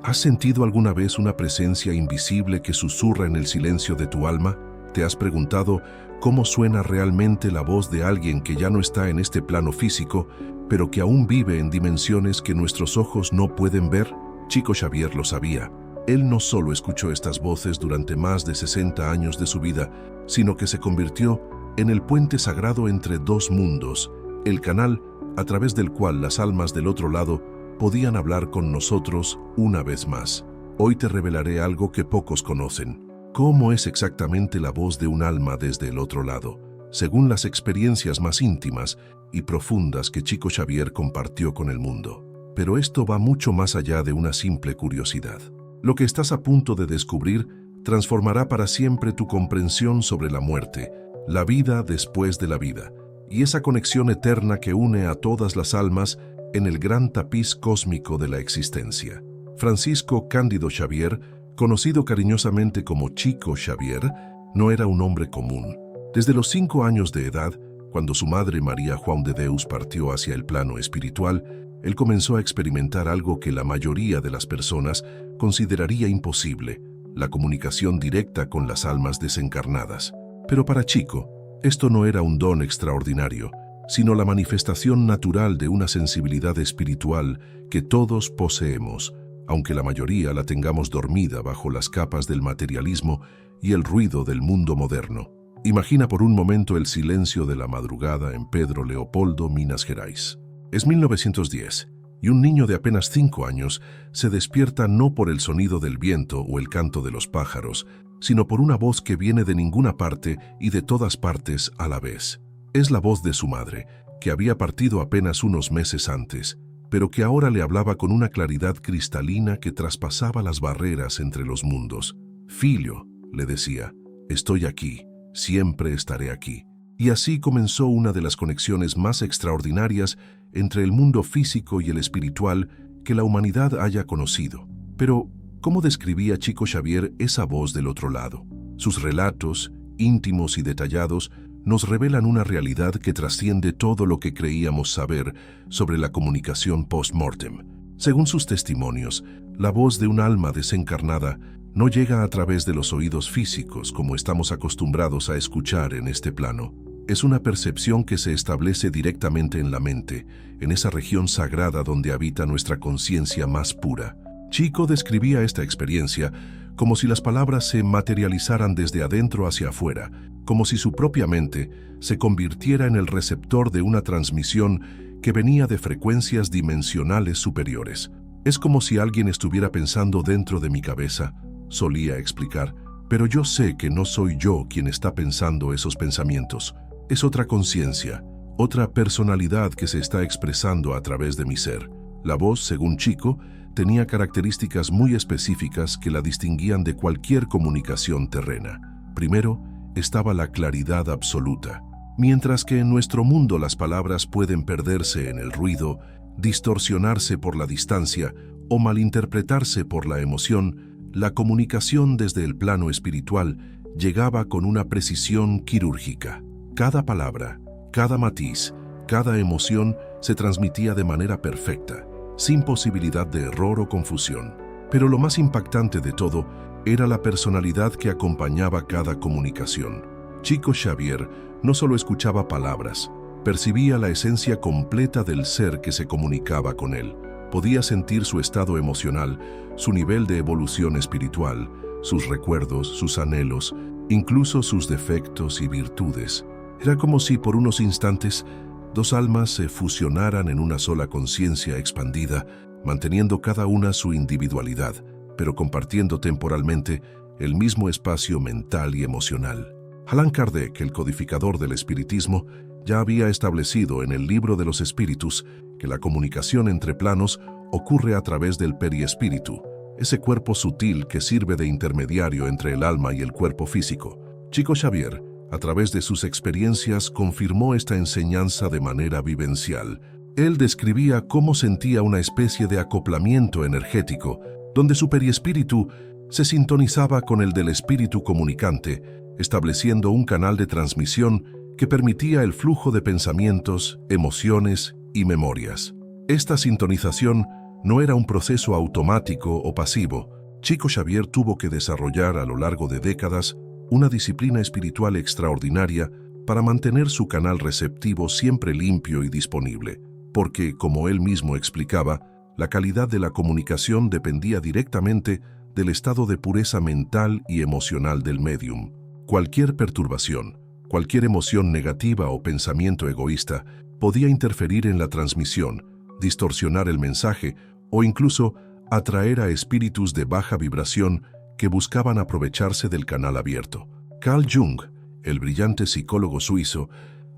¿Has sentido alguna vez una presencia invisible que susurra en el silencio de tu alma? ¿Te has preguntado cómo suena realmente la voz de alguien que ya no está en este plano físico, pero que aún vive en dimensiones que nuestros ojos no pueden ver? Chico Xavier lo sabía. Él no solo escuchó estas voces durante más de 60 años de su vida, sino que se convirtió en el puente sagrado entre dos mundos, el canal a través del cual las almas del otro lado podían hablar con nosotros una vez más. Hoy te revelaré algo que pocos conocen. ¿Cómo es exactamente la voz de un alma desde el otro lado? Según las experiencias más íntimas y profundas que Chico Xavier compartió con el mundo. Pero esto va mucho más allá de una simple curiosidad. Lo que estás a punto de descubrir transformará para siempre tu comprensión sobre la muerte, la vida después de la vida, y esa conexión eterna que une a todas las almas en el gran tapiz cósmico de la existencia. Francisco Cándido Xavier, conocido cariñosamente como Chico Xavier, no era un hombre común. Desde los 5 años de edad, cuando su madre María João de Deus partió hacia el plano espiritual, él comenzó a experimentar algo que la mayoría de las personas consideraría imposible: la comunicación directa con las almas desencarnadas. Pero para Chico, esto no era un don extraordinario, sino la manifestación natural de una sensibilidad espiritual que todos poseemos, aunque la mayoría la tengamos dormida bajo las capas del materialismo y el ruido del mundo moderno. Imagina por un momento el silencio de la madrugada en Pedro Leopoldo, Minas Gerais. Es 1910, y un niño de apenas 5 años se despierta no por el sonido del viento o el canto de los pájaros, sino por una voz que viene de ninguna parte y de todas partes a la vez. Es la voz de su madre, que había partido apenas unos meses antes, pero que ahora le hablaba con una claridad cristalina que traspasaba las barreras entre los mundos. «Filho», le decía, «estoy aquí, siempre estaré aquí». Y así comenzó una de las conexiones más extraordinarias entre el mundo físico y el espiritual que la humanidad haya conocido. Pero, ¿cómo describía Chico Xavier esa voz del otro lado? Sus relatos, íntimos y detallados, nos revelan una realidad que trasciende todo lo que creíamos saber sobre la comunicación post-mortem. Según sus testimonios, la voz de un alma desencarnada no llega a través de los oídos físicos como estamos acostumbrados a escuchar en este plano. Es una percepción que se establece directamente en la mente, en esa región sagrada donde habita nuestra conciencia más pura. Chico describía esta experiencia como si las palabras se materializaran desde adentro hacia afuera, como si su propia mente se convirtiera en el receptor de una transmisión que venía de frecuencias dimensionales superiores. «Es como si alguien estuviera pensando dentro de mi cabeza», solía explicar, «pero yo sé que no soy yo quien está pensando esos pensamientos. Es otra conciencia, otra personalidad que se está expresando a través de mi ser». La voz, según Chico, tenía características muy específicas que la distinguían de cualquier comunicación terrena. Primero, estaba la claridad absoluta. Mientras que en nuestro mundo las palabras pueden perderse en el ruido, distorsionarse por la distancia o malinterpretarse por la emoción, la comunicación desde el plano espiritual llegaba con una precisión quirúrgica. Cada palabra, cada matiz, cada emoción se transmitía de manera perfecta, sin posibilidad de error o confusión. Pero lo más impactante de todo era la personalidad que acompañaba cada comunicación. Chico Xavier no solo escuchaba palabras, percibía la esencia completa del ser que se comunicaba con él. Podía sentir su estado emocional, su nivel de evolución espiritual, sus recuerdos, sus anhelos, incluso sus defectos y virtudes. Era como si por unos instantes dos almas se fusionaran en una sola conciencia expandida, manteniendo cada una su individualidad, pero compartiendo temporalmente el mismo espacio mental y emocional. Allan Kardec, el codificador del espiritismo, ya había establecido en el Libro de los Espíritus que la comunicación entre planos ocurre a través del periespíritu, ese cuerpo sutil que sirve de intermediario entre el alma y el cuerpo físico. Chico Xavier, a través de sus experiencias, confirmó esta enseñanza de manera vivencial. Él describía cómo sentía una especie de acoplamiento energético, donde su periespíritu se sintonizaba con el del espíritu comunicante, estableciendo un canal de transmisión que permitía el flujo de pensamientos, emociones y memorias. Esta sintonización No era un proceso automático o pasivo. Chico Xavier tuvo que desarrollar a lo largo de décadas una disciplina espiritual extraordinaria para mantener su canal receptivo siempre limpio y disponible, porque, como él mismo explicaba, la calidad de la comunicación dependía directamente del estado de pureza mental y emocional del médium. Cualquier perturbación, cualquier emoción negativa o pensamiento egoísta podía interferir en la transmisión, distorsionar el mensaje o incluso atraer a espíritus de baja vibración que buscaban aprovecharse del canal abierto. Carl Jung, el brillante psicólogo suizo,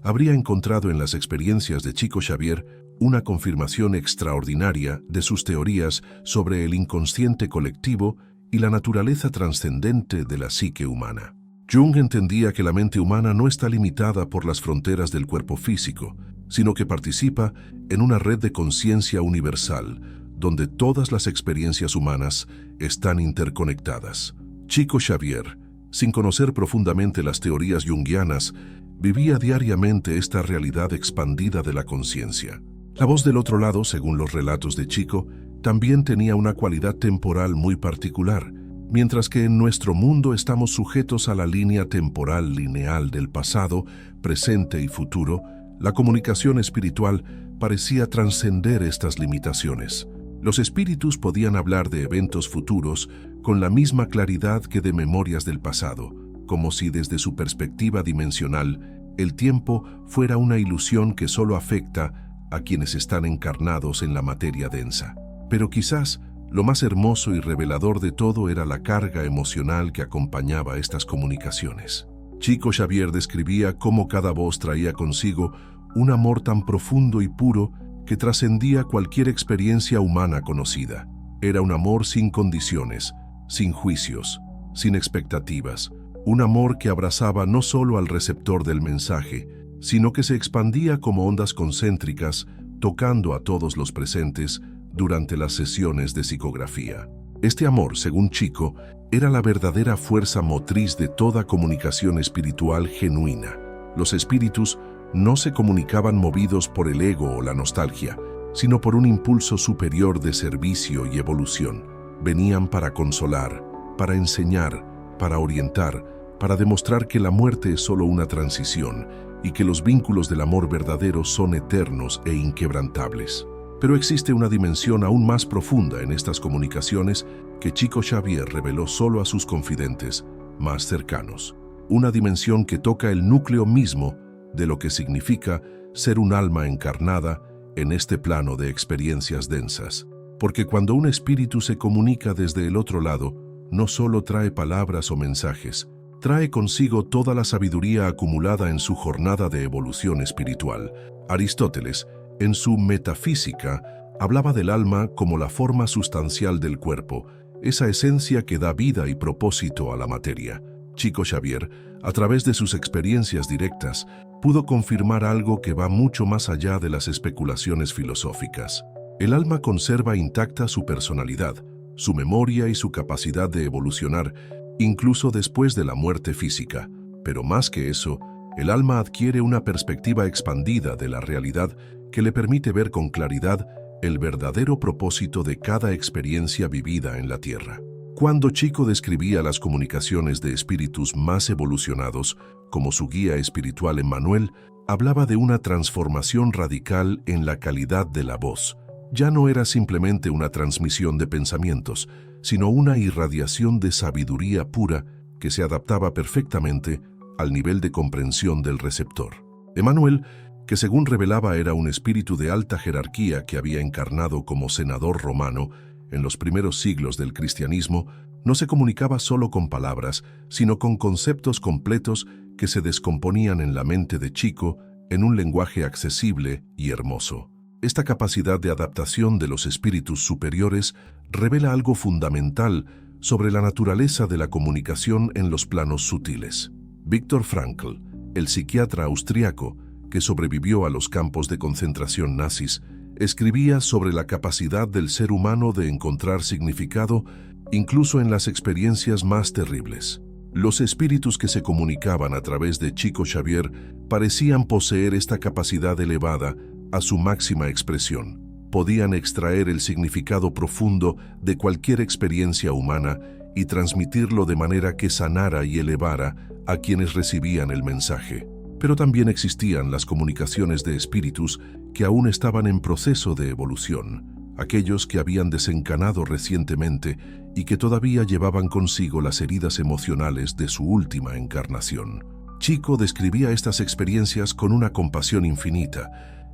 habría encontrado en las experiencias de Chico Xavier una confirmación extraordinaria de sus teorías sobre el inconsciente colectivo y la naturaleza trascendente de la psique humana. Jung entendía que la mente humana no está limitada por las fronteras del cuerpo físico, sino que participa en una red de conciencia universal, donde todas las experiencias humanas están interconectadas. Chico Xavier, sin conocer profundamente las teorías junguianas, vivía diariamente esta realidad expandida de la conciencia. La voz del otro lado, según los relatos de Chico, también tenía una cualidad temporal muy particular. Mientras que en nuestro mundo estamos sujetos a la línea temporal lineal del pasado, presente y futuro, la comunicación espiritual parecía trascender estas limitaciones. Los espíritus podían hablar de eventos futuros con la misma claridad que de memorias del pasado, como si desde su perspectiva dimensional el tiempo fuera una ilusión que solo afecta a quienes están encarnados en la materia densa. Pero quizás lo más hermoso y revelador de todo era la carga emocional que acompañaba estas comunicaciones. Chico Xavier describía cómo cada voz traía consigo un amor tan profundo y puro que trascendía cualquier experiencia humana conocida. Era un amor sin condiciones, sin juicios, sin expectativas, un amor que abrazaba no solo al receptor del mensaje, sino que se expandía como ondas concéntricas, tocando a todos los presentes durante las sesiones de psicografía. Este amor, según Chico, era la verdadera fuerza motriz de toda comunicación espiritual genuina. Los espíritus no se comunicaban movidos por el ego o la nostalgia, sino por un impulso superior de servicio y evolución. Venían para consolar, para enseñar, para orientar, para demostrar que la muerte es solo una transición y que los vínculos del amor verdadero son eternos e inquebrantables. Pero existe una dimensión aún más profunda en estas comunicaciones que Chico Xavier reveló solo a sus confidentes más cercanos. Una dimensión que toca el núcleo mismo de lo que significa ser un alma encarnada en este plano de experiencias densas. Porque cuando un espíritu se comunica desde el otro lado, no solo trae palabras o mensajes, trae consigo toda la sabiduría acumulada en su jornada de evolución espiritual. Aristóteles, en su Metafísica, hablaba del alma como la forma sustancial del cuerpo, esa esencia que da vida y propósito a la materia. Chico Xavier, a través de sus experiencias directas, pudo confirmar algo que va mucho más allá de las especulaciones filosóficas. El alma conserva intacta su personalidad, su memoria y su capacidad de evolucionar, incluso después de la muerte física. Pero más que eso, el alma adquiere una perspectiva expandida de la realidad que le permite ver con claridad el verdadero propósito de cada experiencia vivida en la Tierra. Cuando Chico describía las comunicaciones de espíritus más evolucionados, como su guía espiritual Emmanuel, hablaba de una transformación radical en la calidad de la voz. Ya no era simplemente una transmisión de pensamientos, sino una irradiación de sabiduría pura que se adaptaba perfectamente al nivel de comprensión del receptor. Emmanuel, que según revelaba era un espíritu de alta jerarquía que había encarnado como senador romano en los primeros siglos del cristianismo, no se comunicaba solo con palabras, sino con conceptos completos que se descomponían en la mente de Chico en un lenguaje accesible y hermoso. Esta capacidad de adaptación de los espíritus superiores revela algo fundamental sobre la naturaleza de la comunicación en los planos sutiles. Viktor Frankl, el psiquiatra austriaco que sobrevivió a los campos de concentración nazis, escribía sobre la capacidad del ser humano de encontrar significado incluso en las experiencias más terribles. Los espíritus que se comunicaban a través de Chico Xavier parecían poseer esta capacidad elevada a su máxima expresión. podían extraer el significado profundo de cualquier experiencia humana y transmitirlo de manera que sanara y elevara a quienes recibían el mensaje. Pero también existían las comunicaciones de espíritus que aún estaban en proceso de evolución, aquellos que habían desencarnado recientemente y que todavía llevaban consigo las heridas emocionales de su última encarnación. Chico describía estas experiencias con una compasión infinita,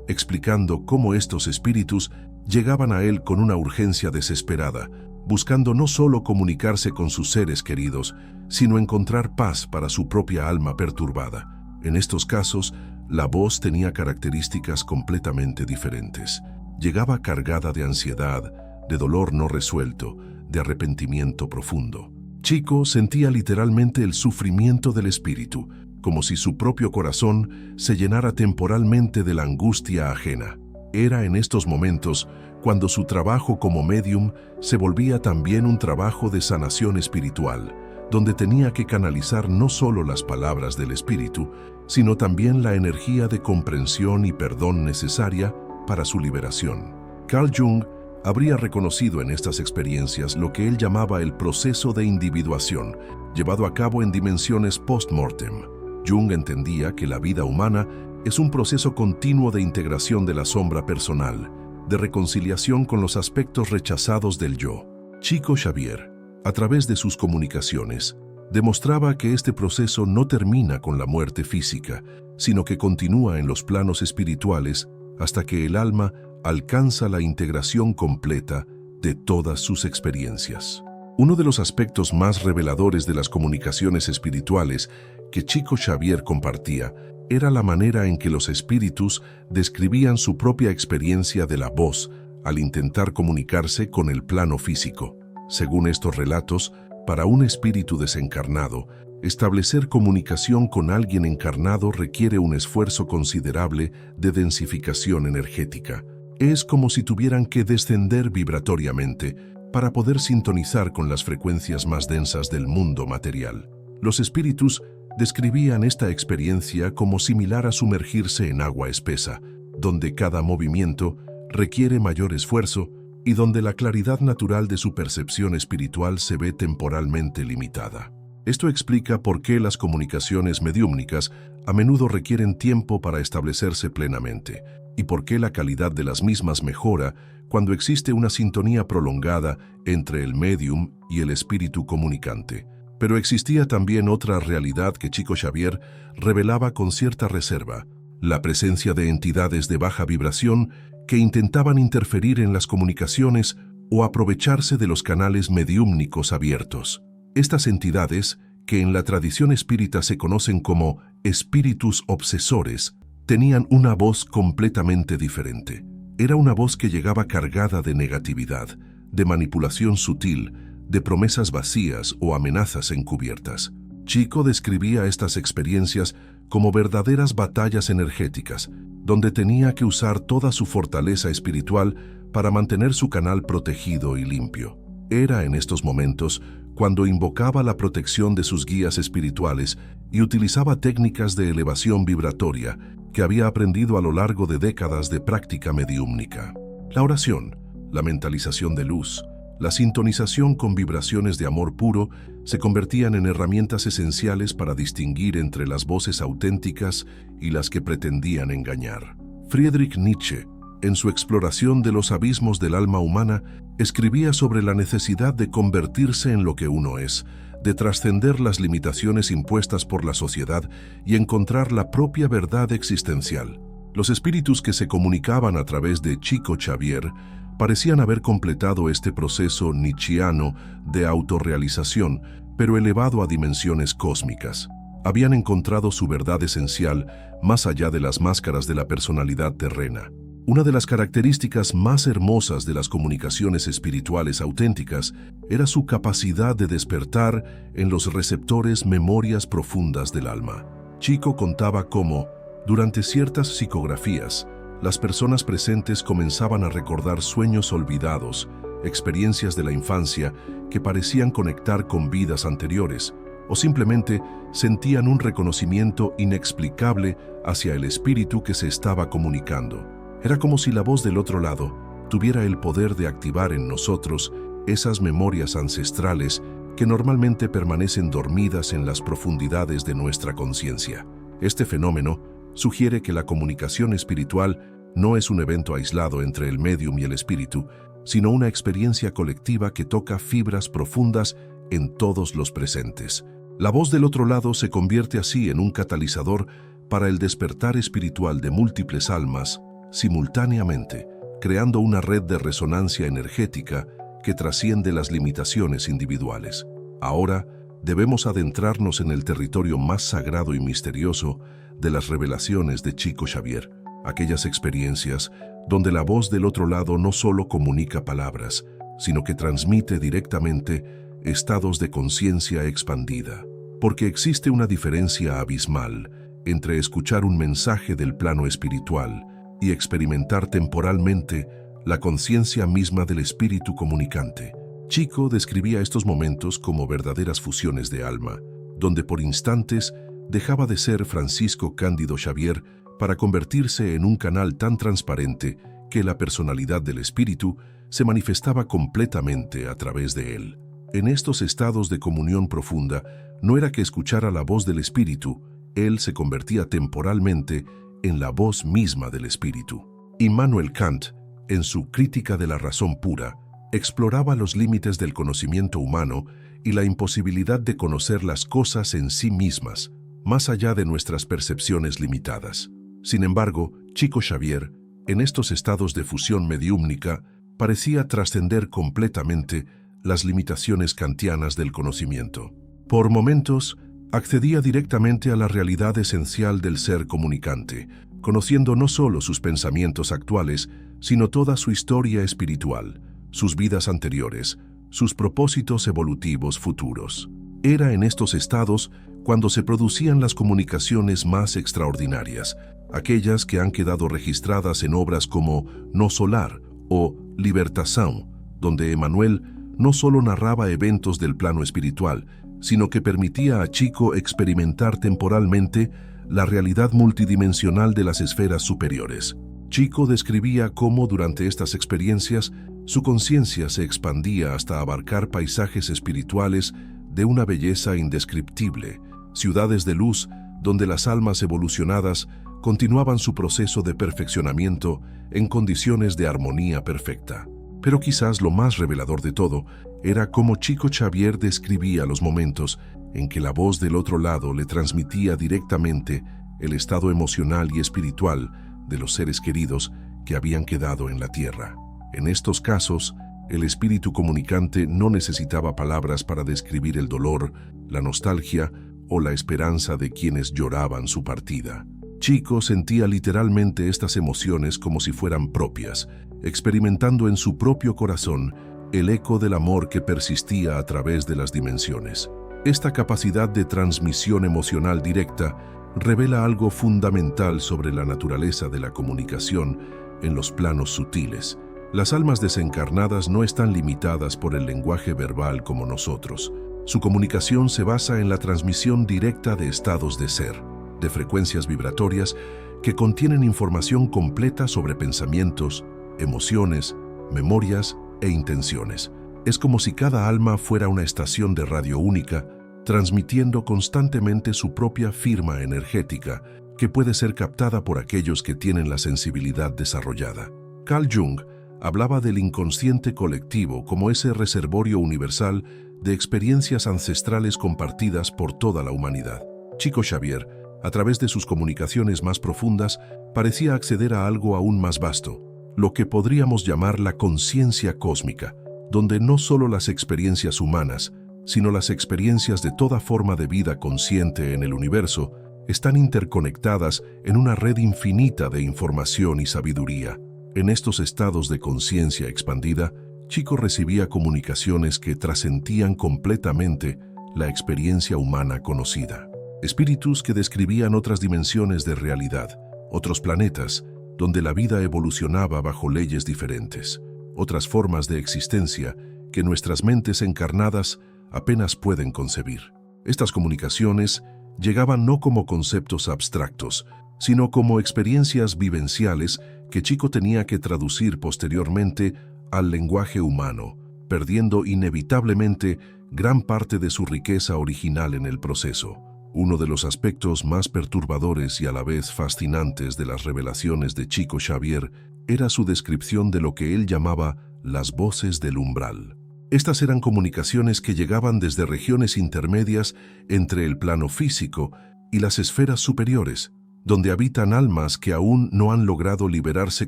explicando cómo estos espíritus llegaban a él con una urgencia desesperada, buscando no solo comunicarse con sus seres queridos, sino encontrar paz para su propia alma perturbada. En estos casos, la voz tenía características completamente diferentes. Llegaba cargada de ansiedad, de dolor no resuelto, de arrepentimiento profundo. Chico sentía literalmente el sufrimiento del espíritu, como si su propio corazón se llenara temporalmente de la angustia ajena. Era en estos momentos cuando su trabajo como médium se volvía también un trabajo de sanación espiritual, donde tenía que canalizar no solo las palabras del espíritu, sino también la energía de comprensión y perdón necesaria para su liberación. Carl Jung habría reconocido en estas experiencias lo que él llamaba el proceso de individuación, llevado a cabo en dimensiones post-mortem. Jung entendía que la vida humana es un proceso continuo de integración de la sombra personal, de reconciliación con los aspectos rechazados del yo. Chico Xavier, a través de sus comunicaciones, demostraba que este proceso no termina con la muerte física, sino que continúa en los planos espirituales hasta que el alma alcanza la integración completa de todas sus experiencias. Uno de los aspectos más reveladores de las comunicaciones espirituales que Chico Xavier compartía era la manera en que los espíritus describían su propia experiencia de la voz al intentar comunicarse con el plano físico. Según estos relatos, para un espíritu desencarnado, establecer comunicación con alguien encarnado requiere un esfuerzo considerable de densificación energética. Es como si tuvieran que descender vibratoriamente para poder sintonizar con las frecuencias más densas del mundo material. Los espíritus describían esta experiencia como similar a sumergirse en agua espesa, donde cada movimiento requiere mayor esfuerzo y donde la claridad natural de su percepción espiritual se ve temporalmente limitada. Esto explica por qué las comunicaciones mediúmnicas a menudo requieren tiempo para establecerse plenamente, y por qué la calidad de las mismas mejora cuando existe una sintonía prolongada entre el médium y el espíritu comunicante. Pero existía también otra realidad que Chico Xavier revelaba con cierta reserva: la presencia de entidades de baja vibración que intentaban interferir en las comunicaciones o aprovecharse de los canales mediúmnicos abiertos. Estas entidades, que en la tradición espírita se conocen como espíritus obsesores, tenían una voz completamente diferente. Era una voz que llegaba cargada de negatividad, de manipulación sutil, de promesas vacías o amenazas encubiertas. Chico describía estas experiencias como verdaderas batallas energéticas, donde tenía que usar toda su fortaleza espiritual para mantener su canal protegido y limpio. Era en estos momentos cuando invocaba la protección de sus guías espirituales y utilizaba técnicas de elevación vibratoria que había aprendido a lo largo de décadas de práctica mediúmnica. La oración, la mentalización de luz, la sintonización con vibraciones de amor puro se convertían en herramientas esenciales para distinguir entre las voces auténticas y las que pretendían engañar. Friedrich Nietzsche, en su exploración de los abismos del alma humana, escribía sobre la necesidad de convertirse en lo que uno es, de trascender las limitaciones impuestas por la sociedad y encontrar la propia verdad existencial. Los espíritus que se comunicaban a través de Chico Xavier parecían haber completado este proceso nietzscheano de autorrealización, pero elevado a dimensiones cósmicas. Habían encontrado su verdad esencial más allá de las máscaras de la personalidad terrena. Una de las características más hermosas de las comunicaciones espirituales auténticas era su capacidad de despertar en los receptores memorias profundas del alma. Chico contaba cómo, durante ciertas psicografías, las personas presentes comenzaban a recordar sueños olvidados, experiencias de la infancia que parecían conectar con vidas anteriores, o simplemente sentían un reconocimiento inexplicable hacia el espíritu que se estaba comunicando. Era como si la voz del otro lado tuviera el poder de activar en nosotros esas memorias ancestrales que normalmente permanecen dormidas en las profundidades de nuestra conciencia. Este fenómeno sugiere que la comunicación espiritual no es un evento aislado entre el médium y el espíritu, sino una experiencia colectiva que toca fibras profundas en todos los presentes. La voz del otro lado se convierte así en un catalizador para el despertar espiritual de múltiples almas simultáneamente, creando una red de resonancia energética que trasciende las limitaciones individuales. Ahora, debemos adentrarnos en el territorio más sagrado y misterioso de las revelaciones de Chico Xavier, aquellas experiencias donde la voz del otro lado no solo comunica palabras, sino que transmite directamente estados de conciencia expandida. Porque existe una diferencia abismal entre escuchar un mensaje del plano espiritual y experimentar temporalmente la conciencia misma del espíritu comunicante. Chico describía estos momentos como verdaderas fusiones de alma, donde por instantes dejaba de ser Francisco Cándido Xavier para convertirse en un canal tan transparente que la personalidad del espíritu se manifestaba completamente a través de él. En estos estados de comunión profunda, no era que escuchara la voz del espíritu, él se convertía temporalmente en la voz misma del espíritu. Immanuel Kant, en su Crítica de la razón pura, exploraba los límites del conocimiento humano y la imposibilidad de conocer las cosas en sí mismas, más allá de nuestras percepciones limitadas. Sin embargo, Chico Xavier, en estos estados de fusión mediúmnica, parecía trascender completamente las limitaciones kantianas del conocimiento. Por momentos, accedía directamente a la realidad esencial del ser comunicante, conociendo no solo sus pensamientos actuales, sino toda su historia espiritual, sus vidas anteriores, sus propósitos evolutivos futuros. Era en estos estados cuando se producían las comunicaciones más extraordinarias, aquellas que han quedado registradas en obras como No Solar o Libertação, donde Emmanuel no solo narraba eventos del plano espiritual, sino que permitía a Chico experimentar temporalmente la realidad multidimensional de las esferas superiores. Chico describía cómo durante estas experiencias su conciencia se expandía hasta abarcar paisajes espirituales de una belleza indescriptible, ciudades de luz donde las almas evolucionadas continuaban su proceso de perfeccionamiento en condiciones de armonía perfecta. Pero quizás lo más revelador de todo era cómo Chico Xavier describía los momentos en que la voz del otro lado le transmitía directamente el estado emocional y espiritual de los seres queridos que habían quedado en la tierra. En estos casos, el espíritu comunicante no necesitaba palabras para describir el dolor, la nostalgia o la esperanza de quienes lloraban su partida. Chico sentía literalmente estas emociones como si fueran propias, experimentando en su propio corazón el eco del amor que persistía a través de las dimensiones. Esta capacidad de transmisión emocional directa revela algo fundamental sobre la naturaleza de la comunicación en los planos sutiles. Las almas desencarnadas no están limitadas por el lenguaje verbal como nosotros. Su comunicación se basa en la transmisión directa de estados de ser, de frecuencias vibratorias que contienen información completa sobre pensamientos, emociones, memorias e intenciones. Es como si cada alma fuera una estación de radio única, transmitiendo constantemente su propia firma energética, que puede ser captada por aquellos que tienen la sensibilidad desarrollada. Carl Jung hablaba del inconsciente colectivo como ese reservorio universal de experiencias ancestrales compartidas por toda la humanidad. Chico Xavier, a través de sus comunicaciones más profundas, parecía acceder a algo aún más vasto, lo que podríamos llamar la conciencia cósmica, donde no solo las experiencias humanas, sino las experiencias de toda forma de vida consciente en el universo están interconectadas en una red infinita de información y sabiduría. En estos estados de conciencia expandida, Chico recibía comunicaciones que trascendían completamente la experiencia humana conocida. Espíritus que describían otras dimensiones de realidad, otros planetas, donde la vida evolucionaba bajo leyes diferentes, otras formas de existencia que nuestras mentes encarnadas apenas pueden concebir. Estas comunicaciones llegaban no como conceptos abstractos, sino como experiencias vivenciales que Chico tenía que traducir posteriormente al lenguaje humano, perdiendo inevitablemente gran parte de su riqueza original en el proceso. Uno de los aspectos más perturbadores y a la vez fascinantes de las revelaciones de Chico Xavier era su descripción de lo que él llamaba las voces del umbral. Estas eran comunicaciones que llegaban desde regiones intermedias entre el plano físico y las esferas superiores, donde habitan almas que aún no han logrado liberarse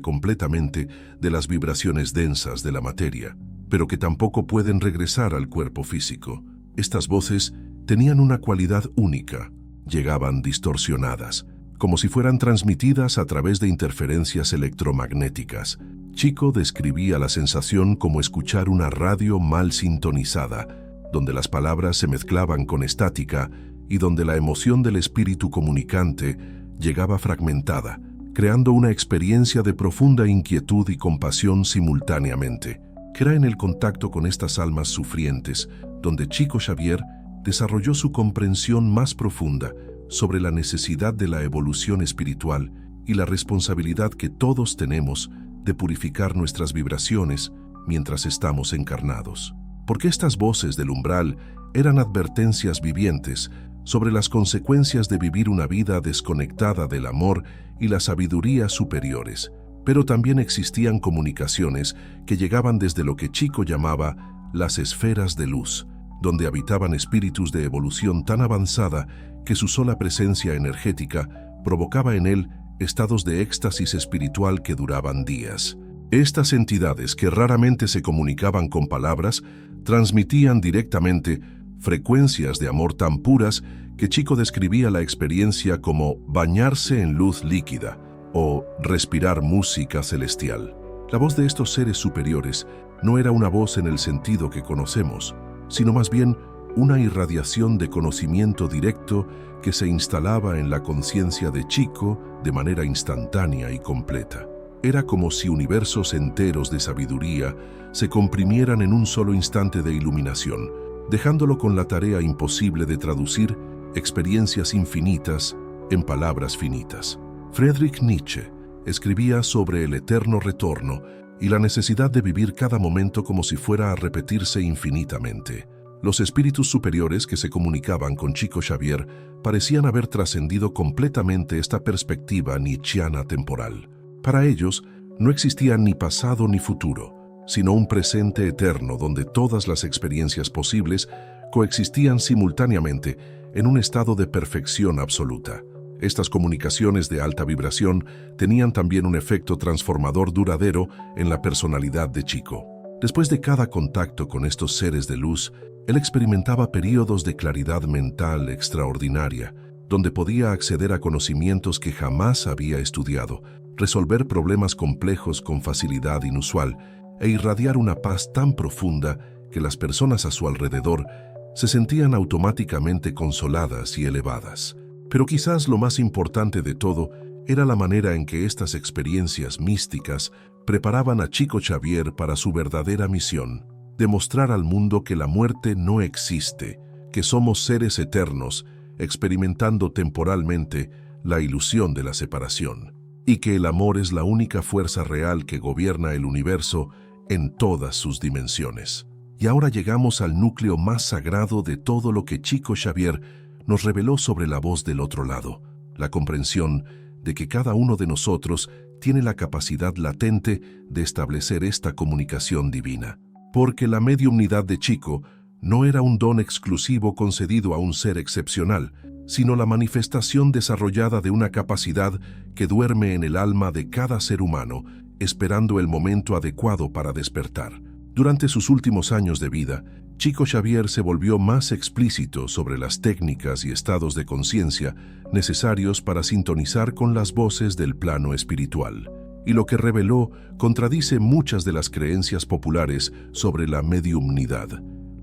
completamente de las vibraciones densas de la materia, pero que tampoco pueden regresar al cuerpo físico. Estas voces tenían una cualidad única: llegaban distorsionadas, como si fueran transmitidas a través de interferencias electromagnéticas. Chico describía la sensación como escuchar una radio mal sintonizada, donde las palabras se mezclaban con estática y donde la emoción del espíritu comunicante llegaba fragmentada, creando una experiencia de profunda inquietud y compasión simultáneamente. Era en el contacto con estas almas sufrientes donde Chico Xavier desarrolló su comprensión más profunda sobre la necesidad de la evolución espiritual y la responsabilidad que todos tenemos de purificar nuestras vibraciones mientras estamos encarnados. Porque estas voces del umbral eran advertencias vivientes sobre las consecuencias de vivir una vida desconectada del amor y la sabiduría superiores. Pero también existían comunicaciones que llegaban desde lo que Chico llamaba las esferas de luz, donde habitaban espíritus de evolución tan avanzada que su sola presencia energética provocaba en él estados de éxtasis espiritual que duraban días. Estas entidades, que raramente se comunicaban con palabras, transmitían directamente frecuencias de amor tan puras que Chico describía la experiencia como bañarse en luz líquida o respirar música celestial. La voz de estos seres superiores no era una voz en el sentido que conocemos, sino más bien una irradiación de conocimiento directo que se instalaba en la conciencia de Chico de manera instantánea y completa. Era como si universos enteros de sabiduría se comprimieran en un solo instante de iluminación, dejándolo con la tarea imposible de traducir experiencias infinitas en palabras finitas. Friedrich Nietzsche escribía sobre el eterno retorno y la necesidad de vivir cada momento como si fuera a repetirse infinitamente. Los espíritus superiores que se comunicaban con Chico Xavier parecían haber trascendido completamente esta perspectiva nietzscheana temporal. Para ellos no existía ni pasado ni futuro, sino un presente eterno donde todas las experiencias posibles coexistían simultáneamente en un estado de perfección absoluta. Estas comunicaciones de alta vibración tenían también un efecto transformador duradero en la personalidad de Chico. Después de cada contacto con estos seres de luz, él experimentaba períodos de claridad mental extraordinaria, donde podía acceder a conocimientos que jamás había estudiado, resolver problemas complejos con facilidad inusual e irradiar una paz tan profunda que las personas a su alrededor se sentían automáticamente consoladas y elevadas. Pero quizás lo más importante de todo era la manera en que estas experiencias místicas preparaban a Chico Xavier para su verdadera misión: demostrar al mundo que la muerte no existe, que somos seres eternos, experimentando temporalmente la ilusión de la separación, y que el amor es la única fuerza real que gobierna el universo en todas sus dimensiones. Y ahora llegamos al núcleo más sagrado de todo lo que Chico Xavier nos reveló sobre la voz del otro lado: la comprensión de que cada uno de nosotros tiene la capacidad latente de establecer esta comunicación divina. Porque la mediumnidad de Chico no era un don exclusivo concedido a un ser excepcional, sino la manifestación desarrollada de una capacidad que duerme en el alma de cada ser humano, esperando el momento adecuado para despertar. Durante sus últimos años de vida, Chico Xavier se volvió más explícito sobre las técnicas y estados de conciencia necesarios para sintonizar con las voces del plano espiritual. Y lo que reveló contradice muchas de las creencias populares sobre la mediumnidad.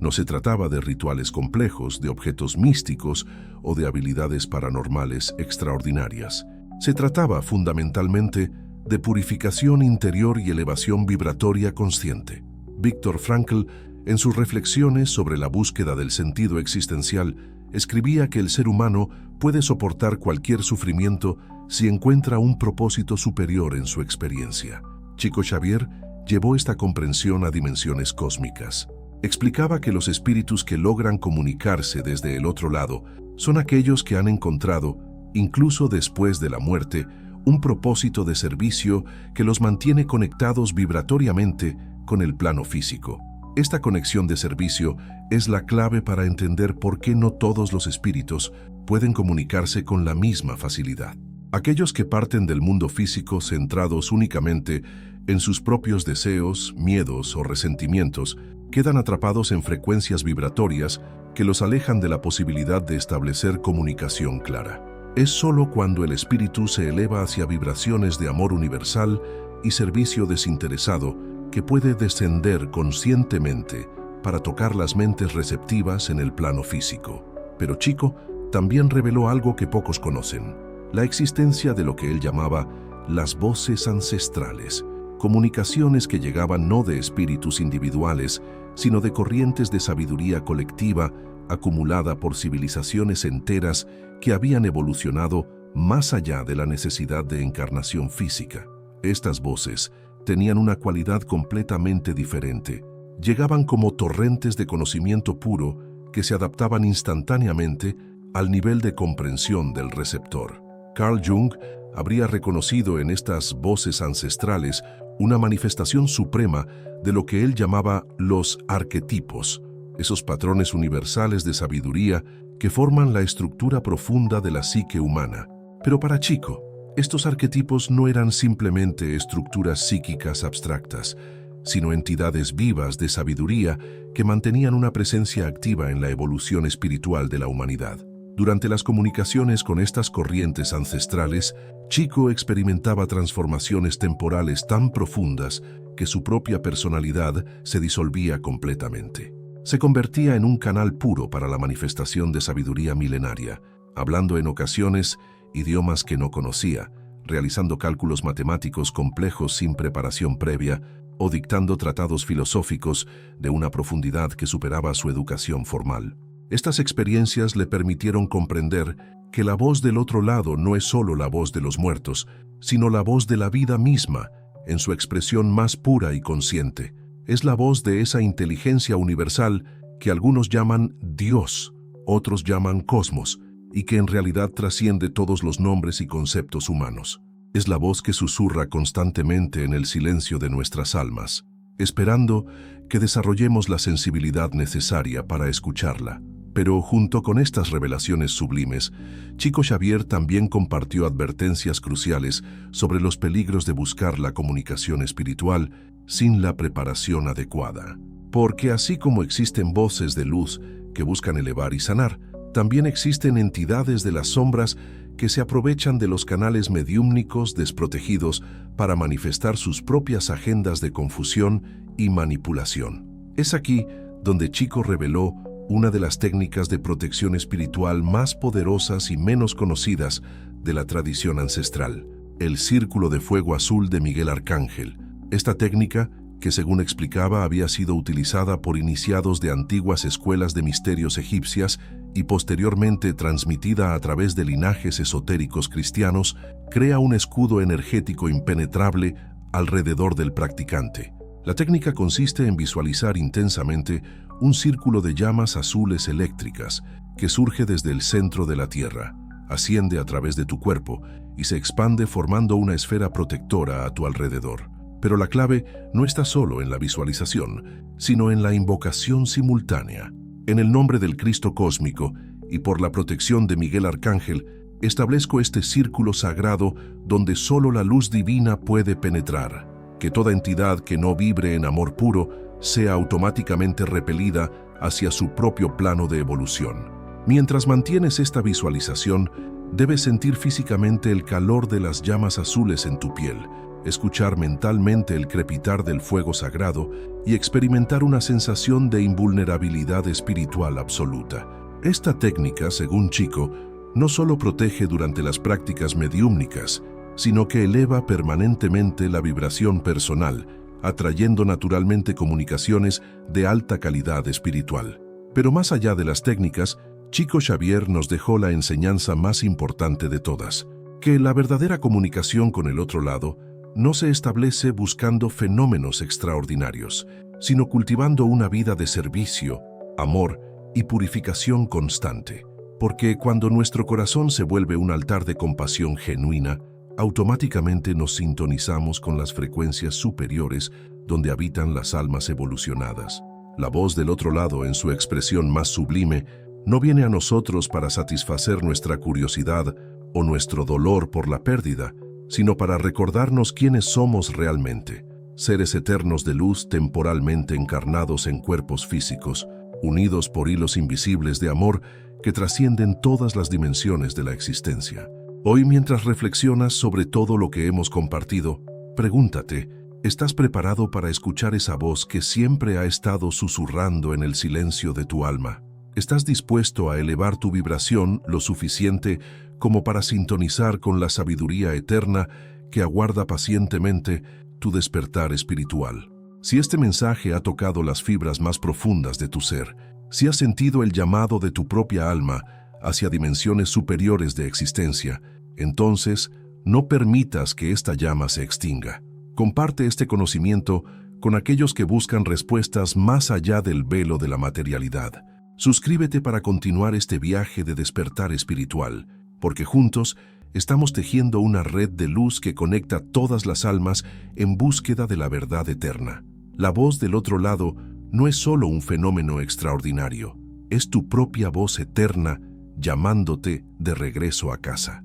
No se trataba de rituales complejos, de objetos místicos o de habilidades paranormales extraordinarias. Se trataba fundamentalmente de purificación interior y elevación vibratoria consciente. Viktor Frankl, en sus reflexiones sobre la búsqueda del sentido existencial, escribía que el ser humano puede soportar cualquier sufrimiento si encuentra un propósito superior en su experiencia. Chico Xavier llevó esta comprensión a dimensiones cósmicas. Explicaba que los espíritus que logran comunicarse desde el otro lado son aquellos que han encontrado, incluso después de la muerte, un propósito de servicio que los mantiene conectados vibratoriamente con el plano físico. Esta conexión de servicio es la clave para entender por qué no todos los espíritus pueden comunicarse con la misma facilidad. Aquellos que parten del mundo físico centrados únicamente en sus propios deseos, miedos o resentimientos, quedan atrapados en frecuencias vibratorias que los alejan de la posibilidad de establecer comunicación clara. Es solo cuando el espíritu se eleva hacia vibraciones de amor universal y servicio desinteresado que puede descender conscientemente para tocar las mentes receptivas en el plano físico. Pero Chico también reveló algo que pocos conocen: la existencia de lo que él llamaba las voces ancestrales, comunicaciones que llegaban no de espíritus individuales, sino de corrientes de sabiduría colectiva acumulada por civilizaciones enteras que habían evolucionado más allá de la necesidad de encarnación física. Estas voces tenían una cualidad completamente diferente. Llegaban como torrentes de conocimiento puro que se adaptaban instantáneamente al nivel de comprensión del receptor. Carl Jung habría reconocido en estas voces ancestrales una manifestación suprema de lo que él llamaba los arquetipos, esos patrones universales de sabiduría que forman la estructura profunda de la psique humana. Pero para Chico, estos arquetipos no eran simplemente estructuras psíquicas abstractas, sino entidades vivas de sabiduría que mantenían una presencia activa en la evolución espiritual de la humanidad. Durante las comunicaciones con estas corrientes ancestrales, Chico experimentaba transformaciones temporales tan profundas que su propia personalidad se disolvía completamente. Se convertía en un canal puro para la manifestación de sabiduría milenaria, hablando en ocasiones idiomas que no conocía, realizando cálculos matemáticos complejos sin preparación previa o dictando tratados filosóficos de una profundidad que superaba su educación formal. Estas experiencias le permitieron comprender que la voz del otro lado no es solo la voz de los muertos, sino la voz de la vida misma, en su expresión más pura y consciente. Es la voz de esa inteligencia universal que algunos llaman Dios, otros llaman Cosmos, y que en realidad trasciende todos los nombres y conceptos humanos. Es la voz que susurra constantemente en el silencio de nuestras almas, esperando que desarrollemos la sensibilidad necesaria para escucharla. Pero junto con estas revelaciones sublimes, Chico Xavier también compartió advertencias cruciales sobre los peligros de buscar la comunicación espiritual sin la preparación adecuada. Porque así como existen voces de luz que buscan elevar y sanar, también existen entidades de las sombras que se aprovechan de los canales mediúmnicos desprotegidos para manifestar sus propias agendas de confusión y manipulación. Es aquí donde Chico reveló una de las técnicas de protección espiritual más poderosas y menos conocidas de la tradición ancestral: el círculo de fuego azul de Miguel Arcángel. Esta técnica, que según explicaba había sido utilizada por iniciados de antiguas escuelas de misterios egipcias y posteriormente transmitida a través de linajes esotéricos cristianos, crea un escudo energético impenetrable alrededor del practicante. La técnica consiste en visualizar intensamente un círculo de llamas azules eléctricas que surge desde el centro de la Tierra, asciende a través de tu cuerpo y se expande formando una esfera protectora a tu alrededor. Pero la clave no está solo en la visualización, sino en la invocación simultánea. En el nombre del Cristo cósmico y por la protección de Miguel Arcángel, establezco este círculo sagrado donde solo la luz divina puede penetrar. Que toda entidad que no vibre en amor puro sea automáticamente repelida hacia su propio plano de evolución. Mientras mantienes esta visualización, debes sentir físicamente el calor de las llamas azules en tu piel, escuchar mentalmente el crepitar del fuego sagrado y experimentar una sensación de invulnerabilidad espiritual absoluta. Esta técnica, según Chico, no solo protege durante las prácticas mediúmnicas, sino que eleva permanentemente la vibración personal, atrayendo naturalmente comunicaciones de alta calidad espiritual. Pero más allá de las técnicas, Chico Xavier nos dejó la enseñanza más importante de todas: que la verdadera comunicación con el otro lado no se establece buscando fenómenos extraordinarios, sino cultivando una vida de servicio, amor y purificación constante. Porque cuando nuestro corazón se vuelve un altar de compasión genuina, automáticamente nos sintonizamos con las frecuencias superiores donde habitan las almas evolucionadas. La voz del otro lado, en su expresión más sublime, no viene a nosotros para satisfacer nuestra curiosidad o nuestro dolor por la pérdida, sino para recordarnos quiénes somos realmente, seres eternos de luz temporalmente encarnados en cuerpos físicos, unidos por hilos invisibles de amor que trascienden todas las dimensiones de la existencia. Hoy, mientras reflexionas sobre todo lo que hemos compartido, pregúntate, ¿estás preparado para escuchar esa voz que siempre ha estado susurrando en el silencio de tu alma? ¿Estás dispuesto a elevar tu vibración lo suficiente como para sintonizar con la sabiduría eterna que aguarda pacientemente tu despertar espiritual? Si este mensaje ha tocado las fibras más profundas de tu ser, si has sentido el llamado de tu propia alma hacia dimensiones superiores de existencia, entonces no permitas que esta llama se extinga. Comparte este conocimiento con aquellos que buscan respuestas más allá del velo de la materialidad. Suscríbete para continuar este viaje de despertar espiritual, porque juntos estamos tejiendo una red de luz que conecta todas las almas en búsqueda de la verdad eterna. La voz del otro lado no es solo un fenómeno extraordinario, es tu propia voz eterna llamándote de regreso a casa.